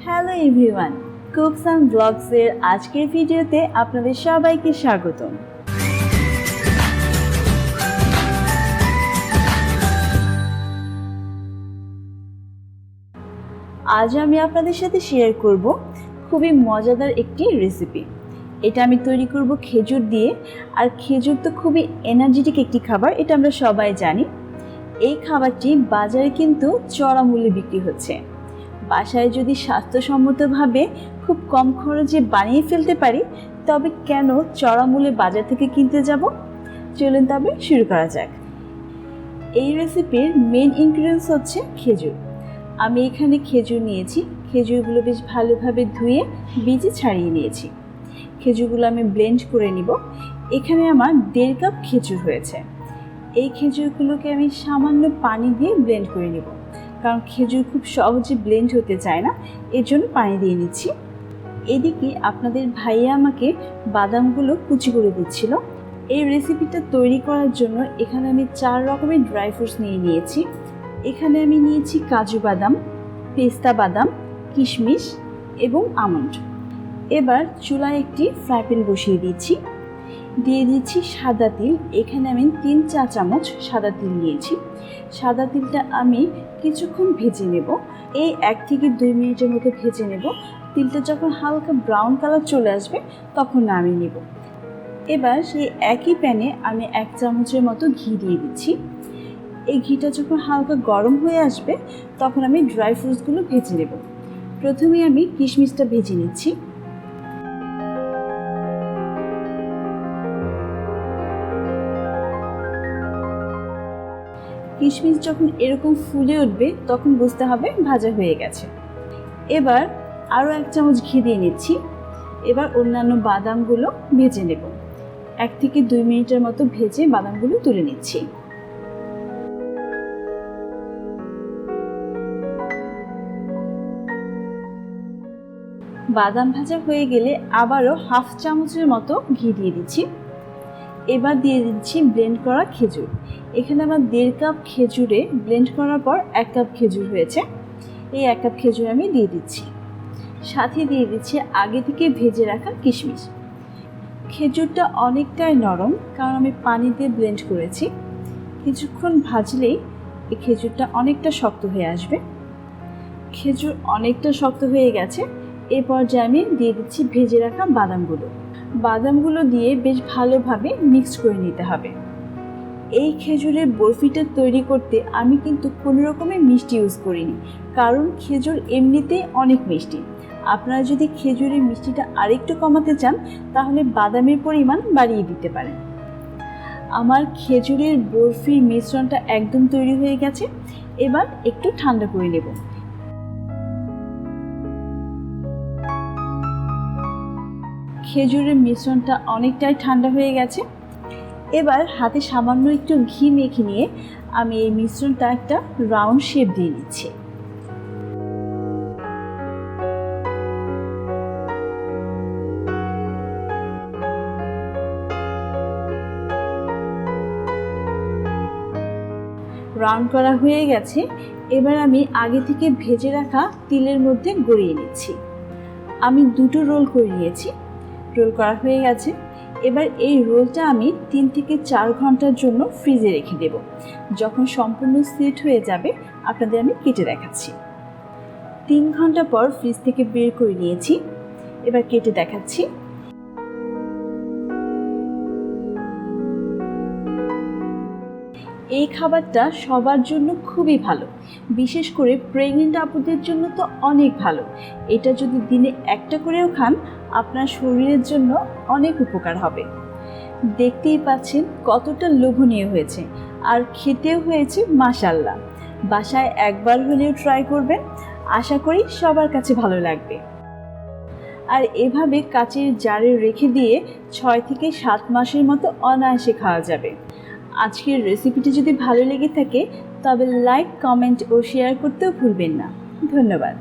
Hello everyone, cooks and ব্লগসের আজকের ভিডিওতে আপনাদের সবাইকে স্বাগতম। আজ আমি আপনাদের সাথে শেয়ার করব খুবই মজাদার একটি রেসিপি। এটা আমি তৈরি করব খেজুর দিয়ে। আর খেজুর তো খুবই এনার্জেটিক একটি খাবার, এটা আমরা সবাই জানি। এই খাবারটি বাজারে কিন্তু চড়া মূল্যে বিক্রি হচ্ছে। বাসায় যদি স্বাস্থ্যসম্মতভাবে খুব কম খরচে বানিয়ে ফেলতে পারি, তবে কেন চড়া মূল্যে বাজার থেকে কিনতে যাব? চলুন তবে শুরু করা যাক। এই রেসিপির মেন ইনগ্রিডিয়েন্টস হচ্ছে খেজুর। আমি এখানে খেজুর নিয়েছি। খেজুরগুলো বেশ ভালোভাবে ধুয়ে বীজ ছাড়িয়ে নিয়েছি। খেজুরগুলো আমি ব্লেন্ড করে নিব। এখানে আমার 1.5 কাপ খেজুর হয়েছে। এই খেজুরগুলোকে আমি সামান্য পানি দিয়ে ব্লেন্ড করে নিব, কারণ খেজুর খুব সহজে ব্লেন্ড হতে চায় না, এর জন্য পানি দিয়ে নিচ্ছি। এদিকে আপনাদের ভাইয়া আমাকে বাদামগুলো কুচি করে দিচ্ছিল। এই রেসিপিটা তৈরি করার জন্য এখানে আমি 4 রকমের ড্রাই ফ্রুটস নিয়েছি। এখানে আমি নিয়েছি কাজু বাদাম, পেস্তা বাদাম, কিশমিশ এবং আমন্ড। এবার চুলায় একটি ফ্রাই প্যান বসিয়ে দিচ্ছি। দিয়ে দিচ্ছি সাদা তিল। এখানে আমি 3 চা চামচ সাদা তিল নিয়েছি। সাদা তিলটা আমি কিছুক্ষণ ভেজে নেব। এই 1 থেকে 2 মিনিটের মতো ভেজে নেব। তিলটা যখন হালকা ব্রাউন কালার চলে আসবে তখন নামিয়ে নেব। এবার সেই একই প্যানে আমি 1 চামচের মতো ঘি দিয়ে দিচ্ছি। এই ঘিটা যখন হালকা গরম হয়ে আসবে তখন আমি ড্রাই ফ্রুটসগুলো ভেজে নেব। প্রথমে আমি কিশমিশটা ভেজে নিচ্ছি। কিশমিশ যখন এরকম ফুলে উঠবে তখন বুঝতে হবে ভাজা হয়ে গেছে। এবার আরও 1 চামচ ঘি দিয়ে নিচ্ছি। এবার অন্যান্য বাদামগুলো ভেজে নেব। 1 থেকে 2 মিনিটের মতো ভেজে বাদামগুলো তুলে নিচ্ছি। বাদাম ভাজা হয়ে গেলে আবারও 1/2 চামচের মতো ঘি দিয়ে দিচ্ছি। এবার দিয়ে দিচ্ছি ব্লেন্ড করা খেজুর। এখানে আমার 1.5 কাপ খেজুরে ব্লেন্ড করার পর 1 কাপ খেজুর হয়েছে। এই 1 কাপ খেজুর আমি দিয়ে দিচ্ছি। সাথে দিয়ে দিচ্ছি আগে থেকে ভেজে রাখা কিশমিশ। খেজুরটা অনেকটাই নরম, কারণ আমি পানি দিয়ে ব্লেন্ড করেছি। কিছুক্ষণ ভাজলেই এই খেজুরটা অনেকটা শক্ত হয়ে আসবে। খেজুর অনেকটা শক্ত হয়ে গেছে। এই পর্যায়ে আমি দিয়ে দিচ্ছি ভেজে রাখা বাদামগুলো। বাদামগুলো দিয়ে বেশ ভালোভাবে মিক্স করে নিতে হবে। এই খেজুরের বরফিটা তৈরি করতে আমি কিন্তু কোনো রকমের মিষ্টি ইউজ করিনি, কারণ খেজুর এমনিতেই অনেক মিষ্টি। আপনারা যদি খেজুরের মিষ্টিটা আরেকটু কমাতে চান তাহলে বাদামের পরিমাণ বাড়িয়ে দিতে পারেন। আমার খেজুরের বরফির মিশ্রণটা একদম তৈরি হয়ে গেছে। এবার একটু ঠান্ডা করে নেব। খেজুরের মিশ্রণটা অনেকটাই ঠান্ডা হয়ে গেছে। এবার হাতে সামান্য একটু ঘি মেখে নিয়ে আমি এই মিশ্রণটা একটা রাউন্ড শেপ দিয়ে নিচ্ছি। রাউন্ড করা হয়ে গেছে। এবার আমি আগে থেকে ভেজে রাখা তিলের মধ্যে গড়িয়ে নিচ্ছি। আমি 2টো রোল করে নিয়েছি। রোল করা হয়ে গেছে। এবার এই রোলটা আমি 3 থেকে 4 ঘন্টার জন্য ফ্রিজে রেখে দেব। যখন সম্পূর্ণ সেট হয়ে যাবে আপনাদের আমি কেটে দেখাচ্ছি। 3 ঘন্টা পর ফ্রিজ থেকে বের করে নিয়েছি। এবার কেটে দেখাচ্ছি। এই খাবারটা সবার জন্য খুবই ভালো, বিশেষ করে প্রেগনেন্ট আপুদের জন্য তো অনেক ভালো। এটা যদি দিনে একটা করেও খান আপনার শরীরের জন্য অনেক উপকার হবে। দেখতেই পাচ্ছেন কতটা লোভনীয় হয়েছে, আর খেতেও হয়েছে মাশাআল্লাহ। বাসায় একবার হলেও ট্রাই করবেন, আশা করি সবার কাছে ভালো লাগবে। আর এভাবে কাচের জারে রেখে দিয়ে 6 থেকে 7 মাসের মতো অনায়াসে খাওয়া যাবে। আজকের রেসিপিটি যদি ভালো লেগে থাকে তবে লাইক, কমেন্ট ও শেয়ার করতেও ভুলবেন না। ধন্যবাদ।